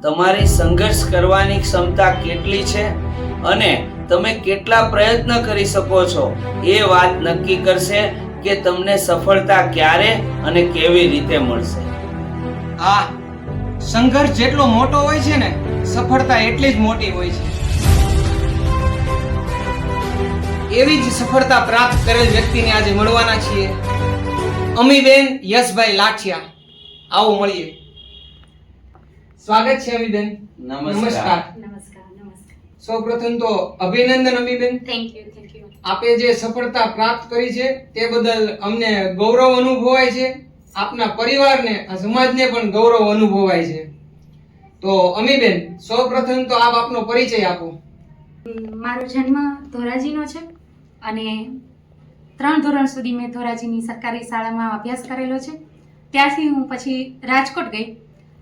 તમારી સંઘર્ષ કરવાની ક્ષમતા કેટલી છે અને તમે કેટલા પ્રયત્ન કરી શકો છો એ વાત નક્કી કરશે કે તમને સફળતા ક્યારે અને કેવી રીતે મળશે. આ સંઘર્ષ જેટલો મોટો હોય છે ને, સફળતા એટલી જ મોટી હોય છે. એવી જ સફળતા પ્રાપ્ત કરેલ વ્યક્તિને આજે મળવાના છીએ. અમીબેન યશભાઈ લાઠિયા, આવો મળીએ. સ્વાગત છે અમીબેન. નમસ્કાર. સૌપ્રથમ તો અભિનંદન અમીબેન. Thank you. આપે જે સફળતા પ્રાપ્ત કરી છે તે બદલ અમને ગૌરવ અનુભવાય છે. આપના પરિવારને, આ સમાજને પણ ગૌરવ અનુભવાય છે. તો અમીબેન, સૌપ્રથમ તો આપ આપનો પરિચય આપો. મારો જન્મ ધોરાજીનો છે અને 3 ધોરણ સુધી મેં ધોરાજીની સરકારી શાળામાં અભ્યાસ કરેલો છે. ત્યારથી હું પછી રાજકોટ ગઈ.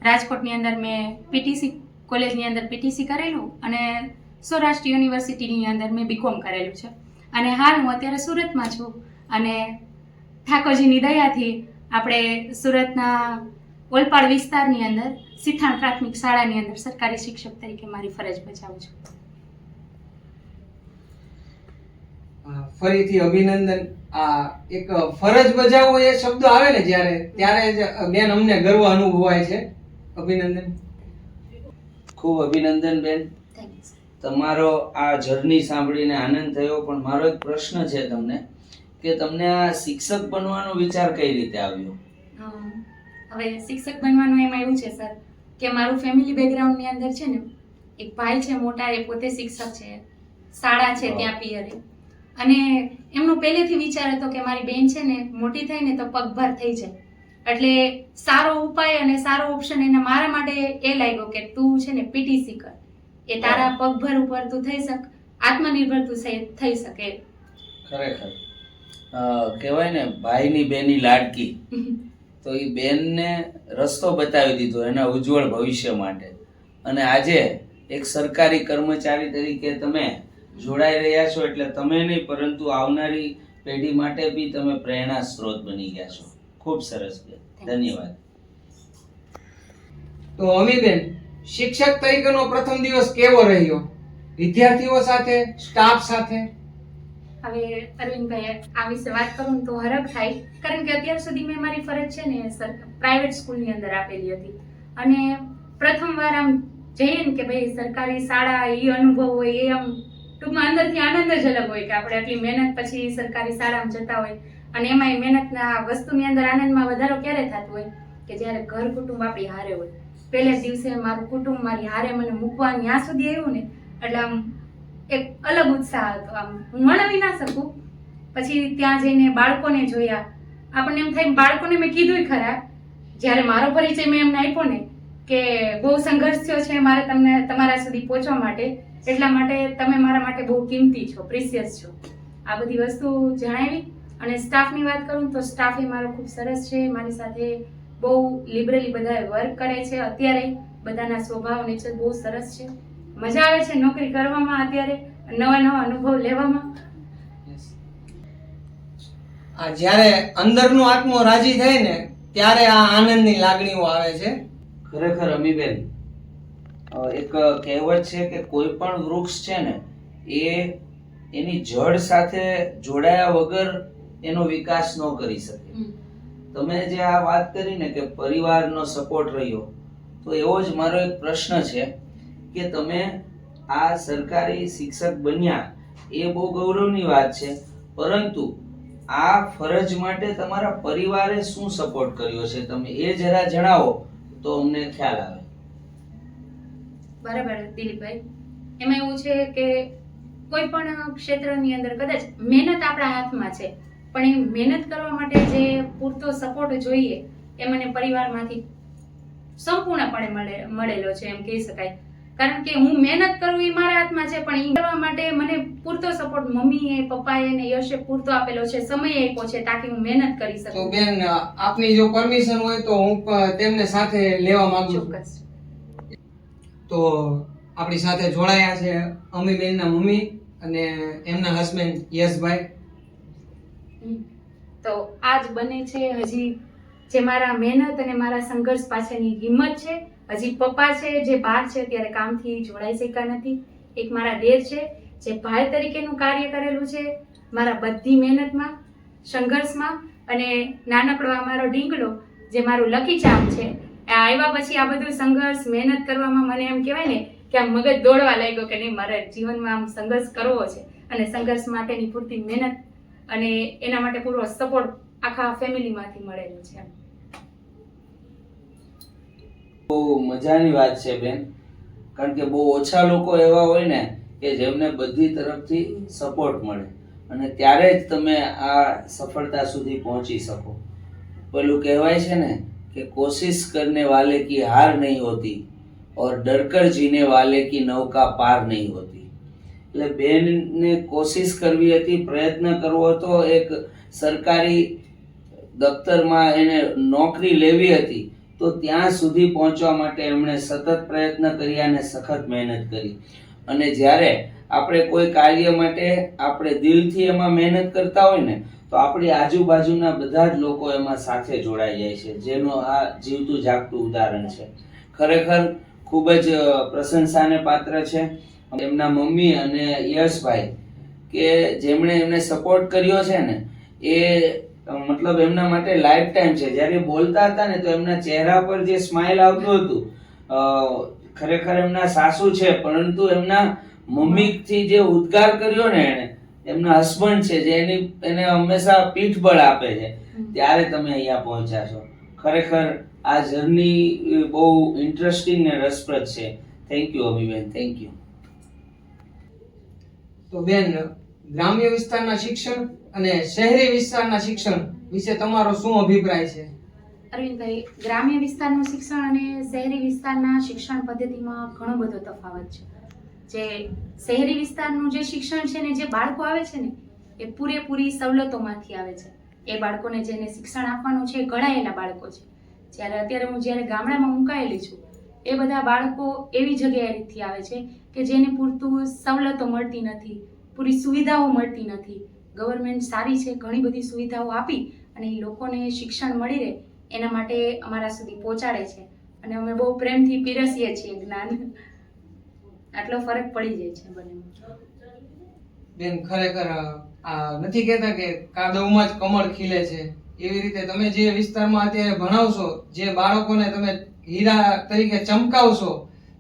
રાજકોટની અંદર મેં પીટીસી કોલેજની અંદર પીટીસી કરેલું અને સૌરાષ્ટ્ર યુનિવર્સિટીની અંદર મેં બીકોમ કરેલું છે. અને હાલ હું અત્યારે સુરતમાં છું અને ઠાકોરજીની દયાથી આપણે સુરતના ઓલપાડ વિસ્તારની અંદર સિથાણ પ્રાથમિક શાળાની અંદર સરકારી શિક્ષક તરીકે મારી ફરજ બજાવું છું. ફરીથી અભિનંદન. આ એક ફરજ બજાવવો એ શબ્દ આવે ને ત્યારે જ બેન અમને ગર્વ અનુભવાય છે. અભિનંદન. ખૂબ અભિનંદન બેન. તમારો આ જર્ની સાંભળીને આનંદ થયો, પણ મારો એક પ્રશ્ન છે તમને કે તમને આ શિક્ષક બનવાનો વિચાર કઈ રીતે આવ્યો? હવે શિક્ષક બનવાનું એમાં એવું છે સર કે મારું ફેમિલી બેકગ્રાઉન્ડની અંદર છે ને, એક ભાઈ છે મોટા, એ પોતે શિક્ષક છે, શાળા છે ત્યાં પિયરે. અને એમનો પહેલેથી વિચાર હતો કે મારી બેન છે ને મોટી થાય ને તો પગભર થઈ જાય, એટલે સારો ઉપાય અને સારો ઓપ્શન એને મારા માટે એ લાગ્યો કે તું છે ને પીટીસી કર, એ તારા પગભર ઉપર તું થઈ શક, આત્મનિર્ભર તું થઈ શકે. ખરેખર કહેવાય ને ભાઈની બેની લાડકી. તો એ બેનને રસ્તો બતાવી દીધો એના ઉજ્જવળ ભવિષ્ય માટે. અને આજે એક સરકારી કર્મચારી તરીકે તમે જોડાઈ રહ્યા છો, એટલે તમે નહીં પરંતુ આવનારી પેઢી માટે બી તમે પ્રેરણા સ્ત્રોત બની ગયા છો. ખૂબ સરસ બેન, ધન્યવાદ. તો અમીબેન, શિક્ષક તરીકેનો પ્રથમ દિવસ કેવો રહ્યો? વિદ્યાર્થીઓ સાથે, સ્ટાફ સાથે? હવે અરવિંદભાઈ, આ વિશે વાત કરું તો હરખ થાય, કારણ કે અત્યાર સુધી મેં મારી ફરજ છે ને પ્રાઇવેટ સ્કૂલની અંદર આપેલી હતી. અને પ્રથમવાર આમ જઈએ ને કે ભાઈ સરકારી શાળા, એ અનુભવ હોય, એ આમ ટૂંકમાં અંદરથી આનંદ જ અલગ હોય કે આપણે આટલી મહેનત પછી સરકારી શાળામાં જતા હોય. અને એમાં મહેનતના વસ્તુની અંદર આનંદમાં વધારો ક્યારે થતો હોય કે જ્યારે ઘર કુટુંબ આપણી હારે હોય. પહેલા દિવસે મારું કુટુંબ મારી હારે મને મૂકવા ત્યાં સુધી આવ્યું ને, એટલે આમ એક અલગ ઉત્સાહ હતો. આમ હું વર્ણવી ના શકું. પછી ત્યાં જઈને બાળકોને જોયા, આપણને એમ થાય, બાળકોને મેં કીધું ખરા જ્યારે મારો પરિચય મેં એમને આપ્યો ને કે બહુ સંઘર્ષ થયો છે મારે તમને તમારા સુધી પહોંચવા માટે, એટલા માટે તમે મારા માટે બહુ કિંમતી છો, પ્રિસિયસ છો. આ બધી વસ્તુ જણાવી. અને સ્ટાફની વાત કરું તો સ્ટાફ એ મારો ખૂબ સરસ છે, મારી સાથે બહુ લિબરલી બધા વર્ક કરે છે. અત્યારે બધાના સ્વભાવ નેચર બહુ સરસ છે. મજા આવે છે નોકરી કરવામાં, અત્યારે નવા અનુભવ લેવામાં. આ જ્યારે અંદરનો આત્મો રાજી થાય ને ત્યારે આ આનંદની લાગણીઓ આવે છે. ખરેખર અમીબેન, એક કહેવત છે કે કોઈ પણ વૃક્ષ છે ને એ એની જડ સાથે જોડાયા વગર એનો વિકાસ ન કરી શકે. તમે જે આ વાત કરી ને કે પરિવારનો સપોર્ટ રહ્યો, તો એવો જ મારો એક પ્રશ્ન છે કે તમે આ સરકારી શિક્ષક બન્યા એ બહુ ગૌરવની વાત છે, પરંતુ આ ફરજ માટે તમારા પરિવારે શું સપોર્ટ કર્યો છે, તમે એ જરા જણાવો તો અમને ખ્યાલ આવે. બરાબર દિલીપભાઈ, એમાં એવું છે કે કોઈ પણ ક્ષેત્રની અંદર કદાચ મહેનત આપણા હાથમાં છે, પણ એ મહેનત કરવા માટે જે પૂરતો સપોર્ટ જોઈએ એ મને પરિવારમાંથી સંપૂર્ણપણે મળેલો છે એમ કહી શકાય. કારણ કે હું મહેનત કરું એ મારા હાથમાં છે, પણ એ કરવા માટે મને પૂરતો સપોર્ટ મમ્મીએ, પપ્પાએ ને યશે પૂરતો આપેલો છે, સમય આપ્યો છે તાકી હું મહેનત કરી શકું. તો બેન, આપની જો પરમિશન હોય તો હું તેમને સાથે લેવા માંગુ છું. ચોક્કસ. તો આપણી સાથે જોડાયા છે અમીબેનના મમ્મી અને એમના હસબન્ડ યશભાઈ. તો આજ બને છે હજી જે મારા મહેનત અને મારા સંઘર્ષ પાછળની હિંમત છે હજી પપ્પા છે જે બહાર છે ત્યારે કામથી જોડાઈ શક્યા નથી. એક મારા દેર છે જે ભાઈ તરીકેનું કાર્ય કરેલું છે મારા બધી મહેનતમાં, સંઘર્ષમાં, અને નાનકડો આ મારો ઢીંગલો જે મારું લકી ચામ છે આ આવ્યા પછી આ બધું સંઘર્ષ મહેનત કરવામાં મને એમ કહેવાય ને કે આમ મગજ દોડવા લાગ્યો કે નહીં મારે જીવનમાં આમ સંઘર્ષ કરવો છે અને સંઘર્ષ માટેની પૂરતી મહેનત અને એના માટે પૂરો સપોર્ટ આખા ફેમિલીમાંથી મળેલો છે. બહુ મજાની વાત છે બેન, કારણ કે બહુ ઓછા લોકો એવા હોય ને કે જેમને બધી તરફથી સપોર્ટ મળે અને ત્યારે જ તમે આ સફળતા સુધી પહોંચી શકો. પેલું કહેવાય છે ને કે કોશિશ કરને વાલે કી હાર નહીં હોતી और डर कर जीने वाले की नौका पार नहीं होती. એટલે બેનને કોશિશ કરવી હતી, પ્રયત્ન કરવો હતો, એક સરકારી દફતરમાં એને નોકરી લેવી હતી, તો ત્યાં સુધી પહોંચવા માટે એમણે સતત પ્રયત્ન કર્યા અને સખત મહેનત કરી. અને જ્યારે આપણે કોઈ કાર્ય માટે આપણે દિલથી એમાં મહેનત કરતા હોય ને તો આપણી આજુબાજુના બધા જ લોકો એમાં સાથે જોડાઈ જાય છે, જેનું આ જીવતું જાગતું ઉદાહરણ છે. ખરેખર ખૂબ જ પ્રશંસાને પાત્ર છે એમના મમ્મી અને યશભાઈ કે જેમણે એમને સપોર્ટ કર્યો છે ને એ મતલબ એમના માટે લાઈફ ટાઈમ છે. જ્યારે બોલતા હતા ને તો એમના ચહેરા પર જે સ્માઇલ આવતું હતું, ખરેખર એમના સાસુ છે પરંતુ એમના મમ્મીથી જે ઉદ્ગાર કર્યો ને એમના હસબન્ડ છે જે એને હંમેશા પીઠબળ આપે છે, ત્યારે તમે અહીંયા પહોંચ્યા છો. ખરેખર આ જર્ની બહુ ઇન્ટરેસ્ટિંગ ને રસપ્રદ છે. Thank you Amiben, thank you. તો બેન, ગ્રામ્ય વિસ્તારના શિક્ષણ અને શહેરી વિસ્તારના શિક્ષણ વિશે તમારો શું અભિપ્રાય છે? અરવિંદભાઈ, ગ્રામ્ય વિસ્તારનું શિક્ષણ અને શહેરી વિસ્તારના શિક્ષણ પદ્ધતિમાં ઘણો બધો તફાવત છે. જે શહેરી વિસ્તારનું જે શિક્ષણ છે ને, જે બાળકો આવે છે ને એ પૂરેપૂરી સવલતોમાંથી આવે છે. એ બાળકોને જેને શિક્ષણ આપવાનું છે એ ઘડાયેલા બાળકો છે. જ્યારે અત્યારે હું જ્યારે ગામડામાં મુકાયેલી છું એ બધા બાળકો એવી જગ્યાએથી આવે છે કે જેને પૂરતું સવલતો મળતી નથી, પૂરી સુવિધાઓ મળતી નથી. ગવર્મેન્ટ સારી છે, ઘણી બધી સુવિધાઓ આપી અને એ લોકોને શિક્ષણ મળી રહે એના માટે અમારા સુધી પહોંચાડે છે અને અમે બહુ પ્રેમથી પીરસીએ છીએ જ્ઞાન. આટલો ફરક પડી જાય છે બંને. બેન, ખરેખર આ નથી કહેતા કે કાદવમાં જ કમળ ખીલે છે, એવી રીતે તમે જે વિસ્તારમાં અત્યારે ભણાવશો, જે બાળકોને તમે હીરા તરીકે ચમકાવશો,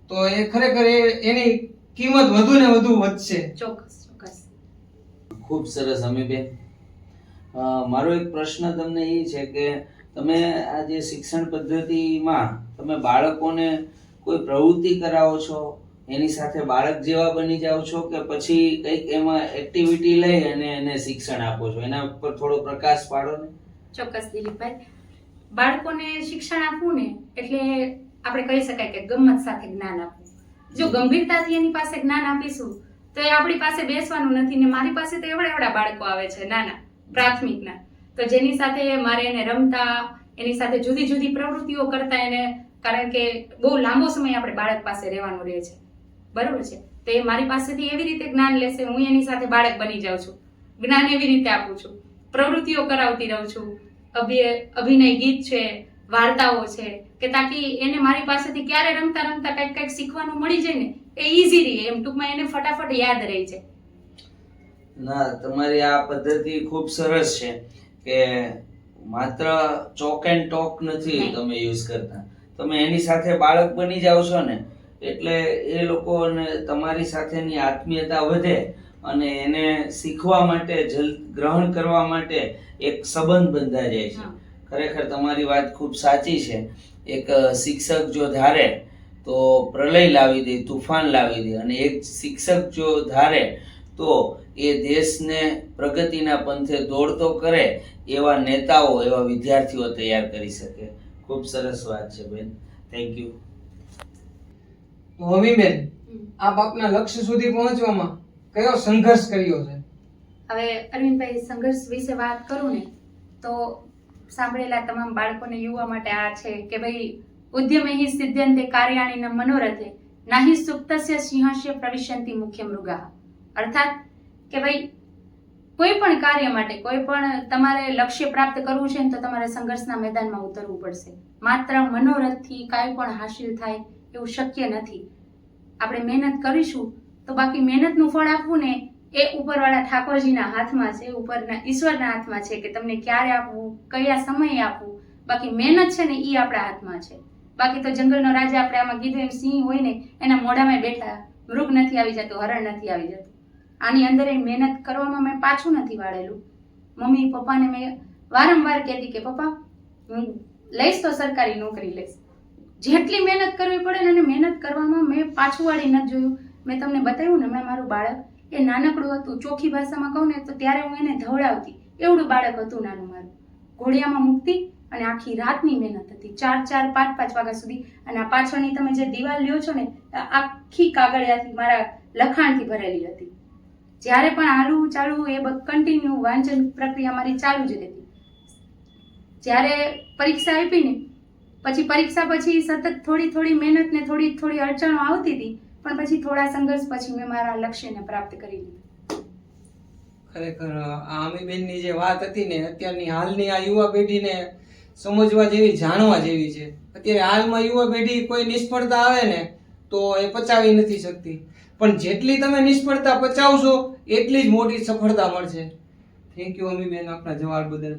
તો એ ખરેખર એની કિંમત વધુ ને વધુ વધશે. ચોક્કસ ચોક્કસ. ખૂબ સરસ અમીબેન. મારો એક પ્રશ્ન તમને એ છે કે તમે આ જે શિક્ષણ પદ્ધતિમાં તમે બાળકોને કોઈ પ્રવૃત્તિ કરાવો છો, એની સાથે બાળક જેવા બની જાઓ છો કે પછી કંઈક એમાં એક્ટિવિટી લઈ અને એને શિક્ષણ આપો છો? એના ઉપર થોડો પ્રકાશ પાડો ને. ચોક્કસ દિલીપભાઈ, બાળકોને શિક્ષણ આપવું ને એટલે આપણે કહી શકાય કે ગમ્મત સાથે જ્ઞાન આપવું. જો ગંભીરતાથી એની પાસે જ્ઞાન આપીશું તો એ આપણી પાસે બેસવાનું નથી. ને મારી પાસે તો એવડા બાળકો આવે છે નાના પ્રાથમિકના, તો જેની સાથે મારે એને રમતા, એની સાથે જુદી જુદી પ્રવૃત્તિઓ કરતા એને, કારણ કે બહુ લાંબો સમય આપણે બાળક પાસે રહેવાનું રહે છે, બરોબર છે, તો એ મારી પાસેથી એવી રીતે જ્ઞાન લેશે, હું એની સાથે બાળક બની જાઉં છું, જ્ઞાન એવી રીતે આપું છું, પ્રવૃત્તિઓ કરાવતી રહું છું, અભિનય ગીત છે, વાર્તાઓ છે, કે તાકી એને મારી પાસેથી ક્યારે રમતા રમતા કંઈક કંઈક શીખવાનું મળી જાય ને એ ઈઝી રહે, એમ ટૂંકમાં એને ફટાફટ યાદ રહી જાય. ના, તમારી આ પદ્ધતિ ખૂબ સરસ છે કે માત્ર ચોક એન્ડ ટોક નથી તમે યુઝ કરતા, તમે એની સાથે બાળક બની જાઓ છો ને એટલે એ લોકોને તમારી સાથેની આત્મીયતા વધે અને એને શીખવા માટે, ગ્રહણ કરવા માટે એક સંબંધ બંધાઈ જાય છે. ખરેખર તમારી વાત ખૂબ સાચી છે. એક શિક્ષક જો ધારે તો પ્રલય લાવી દે, તુફાન લાવી દે, અને એક શિક્ષક જો ધારે તો એ દેશને પ્રગતિના પંથે દોડતો કરે એવા નેતાઓ, એવા વિદ્યાર્થીઓ તૈયાર કરી શકે. ખૂબ સરસ વાત છે બેન, થેન્ક યુ. તો હમીબેન, આપ આપના લક્ષ્ય સુધી પહોંચવામાં કયો સંઘર્ષ કર્યો છે? હવે અરવિંદભાઈ, સંઘર્ષ વિશે વાત કરું ને તો સાંભળેલા તમામ બાળકોને યુવા માટે આ છે કે ભાઈ, ઉદ્યમે સિદ્ધ્યંતે કાર્યાણીના મનોરથે નાહી સુપ્તસ્ય સિંહસ્ય પ્રવિશંતિ મુખ્ય મૃગાઃ. અર્થાત કે ભાઈ કોઈ પણ કાર્ય માટે, કોઈ પણ તમારે લક્ષ્ય પ્રાપ્ત કરવું છે ને તો તમારે સંઘર્ષના મેદાનમાં ઉતરવું પડશે. માત્ર મનોરથથી કાંઈ પણ હાસિલ થાય એવું શક્ય નથી. આપણે મહેનત કરીશું તો બાકી મહેનતનું ફળ આપવું ને એ ઉપરવાળા ઠાકોરજીના હાથમાં છે, ઉપરના ઈશ્વરના હાથમાં છે કે તમને ક્યારે આપવું, કયા સમયે આપવું. બાકી મહેનત છે ને એ આપણા હાથમાં છે. બાકી તો જંગલનો રાજા આપણે આમાં કીધું એમ સિંહ હોય ને એના મોઢામાં બેઠા, મૃગ નથી આવી જતું, હરણ નથી આવી જતું. આની અંદર એ મહેનત કરવામાં મેં પાછું નથી વાળેલું. મમ્મી પપ્પાને મેં વારંવાર કહેતી કે પપ્પા હું લઈશ તો સરકારી નોકરી લઈશ. જેટલી મહેનત કરવી પડે ને એને મહેનત કરવામાં મેં પાછું વાળી નથી જોયું. મેં તમને બતાવ્યું ને હમણાં મારું બાળક એ નાનકડું હતું, ચોખ્ખી ભાષામાં કહું ને તો ત્યારે હું એને ધવડાવતી, એવડું બાળક હતું નાનું મારું. ઘોડિયામાં મૂકતી અને આખી રાતની મહેનત હતી, 4-4, 5-5 વાગ્યા સુધી. અને આ પાછળની તમે જે દિવાલ લ્યો છો ને આખી કાગળિયાથી મારા લખાણથી ભરેલી હતી. જ્યારે પણ હાલું ચાલુ એ કન્ટિન્યુ વાંચન પ્રક્રિયા મારી ચાલુ જ રહેતી. જ્યારે પરીક્ષા આપી ને પછી પરીક્ષા પછી સતત થોડી થોડી મહેનત ને થોડી થોડી અડચણો આવતી હતી, પણ પછી થોડા સંઘર્ષ પછી મેં મારા લક્ષ્યને પ્રાપ્ત કરી લીધું. ખરેખર આ અમીબેનની જે વાત હતી ને, અત્યારની હાલની આ યુવા પેઢીને સમજવા જેવી, જાણવા જેવી છે. અત્યારે હાલમાં યુવા પેઢી કોઈ નિષ્ફળતા આવે ને તો એ પચાવી નથી શકતી, પણ જેટલી તમે નિષ્ફળતા પચાવશો એટલી જ મોટી સફળતા મળશે. થેન્ક યુ અમીબેન આપના જવાબ બદલ.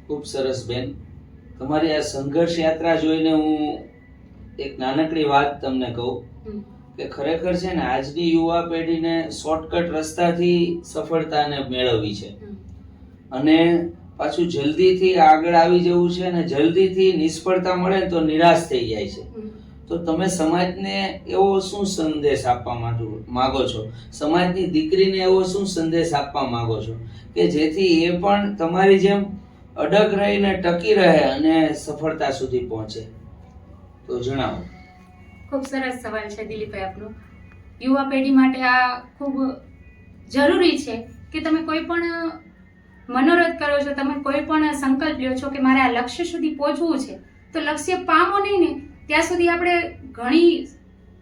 ખૂબ સરસ બેન. તમારી આ સંઘર્ષ યાત્રા જોઈને હું એક નાનકડી વાત તમને કહું કે ખરેખર છે ને આજની યુવા પેઢીને શોર્ટકટ રસ્તાથી સફળતાને મેળવવી છે અને પાછું જલ્દીથી આગળ આવી જવું છે અને જલ્દીથી નિષ્ફળતા મળે તો નિરાશ થઈ જાય છે. તો તમે સમાજને એવો શું સંદેશ આપવા માંગો છો? સમાજની દીકરીને એવો શું સંદેશ આપવા માંગો છો કે જેથી એ પણ તમારી જેમ અડગ રહીને ટકી રહે અને સફળતા સુધી પહોંચે? તો જણાવો. ખૂબ સરસ સવાલ છે દિલીપભાઈ આપનો. યુવા પેઢી માટે આ ખૂબ જરૂરી છે કે તમે કોઈ પણ મનોરથ કરો છો, તમે કોઈ પણ સંકલ્પ લ્યો છો કે મારે આ લક્ષ્ય સુધી પહોંચવું છે, તો લક્ષ્ય પામો નહીં ને ત્યાં સુધી આપણે ઘણી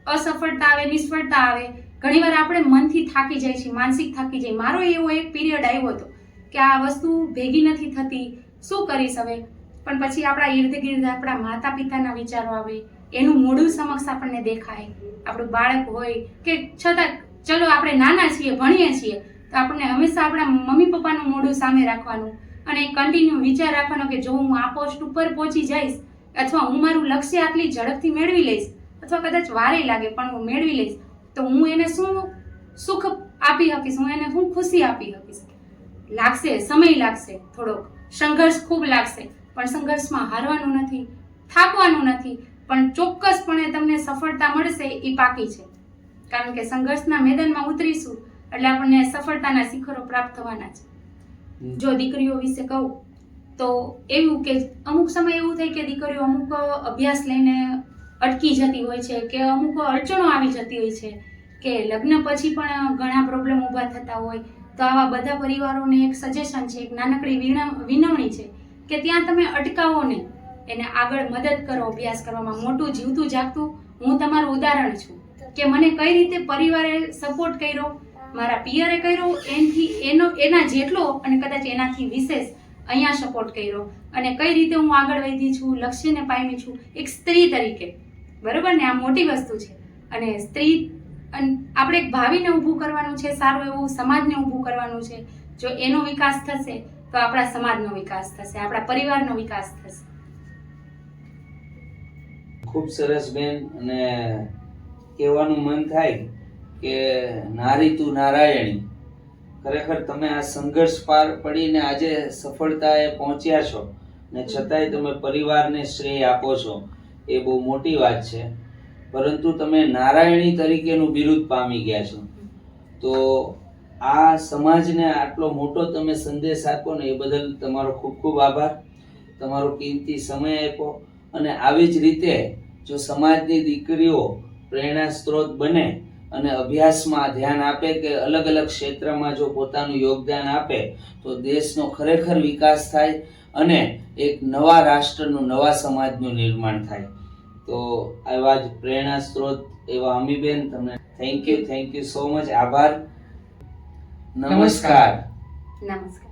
અસફળતા આવે, નિષ્ફળતા આવે. ઘણીવાર આપણે મનથી થાકી જાય છે, માનસિક થાકી જાય. મારો એવો એક પીરિયડ આવ્યો હતો કે આ વસ્તુ ભેગી નથી થતી, શું કરીશ હવે? પણ પછી આપણા ઈર્દ ગિર્દ આપણા માતા પિતાના વિચારો આવે, એનું મોઢું સમક્ષ આપણને દેખાય. આપણું બાળક હોય કે છતાં ચલો આપણે નાના છીએ, ભણીએ છીએ, તો આપણને હંમેશા આપણા મમ્મી પપ્પાનું મોઢું સામે રાખવાનું અને કન્ટિન્યુ વિચાર રાખવાનો કે જો હું આ પોસ્ટ ઉપર પહોંચી જઈશ અથવા હું મારું લક્ષ્ય આટલી ઝડપથી મેળવી લઈશ અથવા કદાચ વારે લાગે પણ હું મેળવી લઈશ તો હું એને શું સુખ આપી શકીશ, હું એને શું ખુશી આપી શકીશ. લાગશે, સમય લાગશે, થોડોક સંઘર્ષ ખૂબ લાગશે, પણ સંઘર્ષમાં હારવાનું નથી, થાકવાનું નથી, પણ ચોક્કસપણે તમને સફળતા મળશે એ પાકી છે. કારણ કે સંઘર્ષના મેદાનમાં ઉતરીશું એટલે આપણને સફળતાના શિખરો પ્રાપ્ત થવાના છે. જો દીકરીઓ વિશે કહું તો એવું કે અમુક સમય એવું થાય કે દીકરીઓ અમુક અભ્યાસ લઈને અટકી જતી હોય છે કે અમુક અડચણો આવી જતી હોય છે કે લગ્ન પછી પણ ઘણા પ્રોબ્લેમ ઊભા થતા હોય. તો આવા બધા પરિવારોને એક સજેશન છે, એક નાનકડી વિનવણી છે કે ત્યાં તમે અટકાવો નહીં, એને આગળ મદદ કરો અભ્યાસ કરવામાં. મોટું જીવતું જાગતું હું તમારું ઉદાહરણ છું કે મને કઈ રીતે પરિવારે સપોર્ટ કર્યો, મારા પિયરે કર્યો, એના જેટલો અને કદાચ એનાથી વિશેષ અહીંયા સપોર્ટ કર્યો અને કઈ રીતે હું આગળ વધી છું, લક્ષ્યને પામી છું એક સ્ત્રી તરીકે. બરોબર ને? આ મોટી વસ્તુ છે. અને સ્ત્રી આપણે એક ભાવિને ઊભું કરવાનું છે, સારું એવું સમાજને ઊભું કરવાનું છે. જો એનો વિકાસ થશે તો આપણા સમાજનો વિકાસ થશે, આપણા પરિવારનો વિકાસ થશે. ખૂબ સરસ બેન. અને કહેવાનું મન થાય કે નારી તું નારાયણી. ખરેખર તમે આ સંઘર્ષ પાર પડીને આજે સફળતાએ પહોંચ્યા છો ને છતાંય તમે પરિવારને શ્રેય આપો છો, એ બહુ મોટી વાત છે. પરંતુ તમે નારાયણી તરીકેનું બિરુદ પામી ગયા છો. તો આ સમાજને આટલો મોટો તમે સંદેશ આપો ને એ બદલ તમારો ખૂબ ખૂબ આભાર. તમારો કિંમતી સમય આપ્યો અને આવી જ રીતે જો સમાજની દીકરીઓ પ્રેરણા સ્ત્રોત બને અને અભ્યાસમાં ધ્યાન આપે કે અલગ અલગ ક્ષેત્રમાં જો પોતાનું યોગદાન આપે તો દેશનો ખરેખર વિકાસ થાય અને એક નવા રાષ્ટ્રનું, નવા સમાજનું નિર્માણ થાય. તો આવા જ પ્રેરણા સ્ત્રોત એવા અમીબેન, તમને થેન્ક યુ સો મચ, આભાર. નમસ્કાર. નમસ્કાર.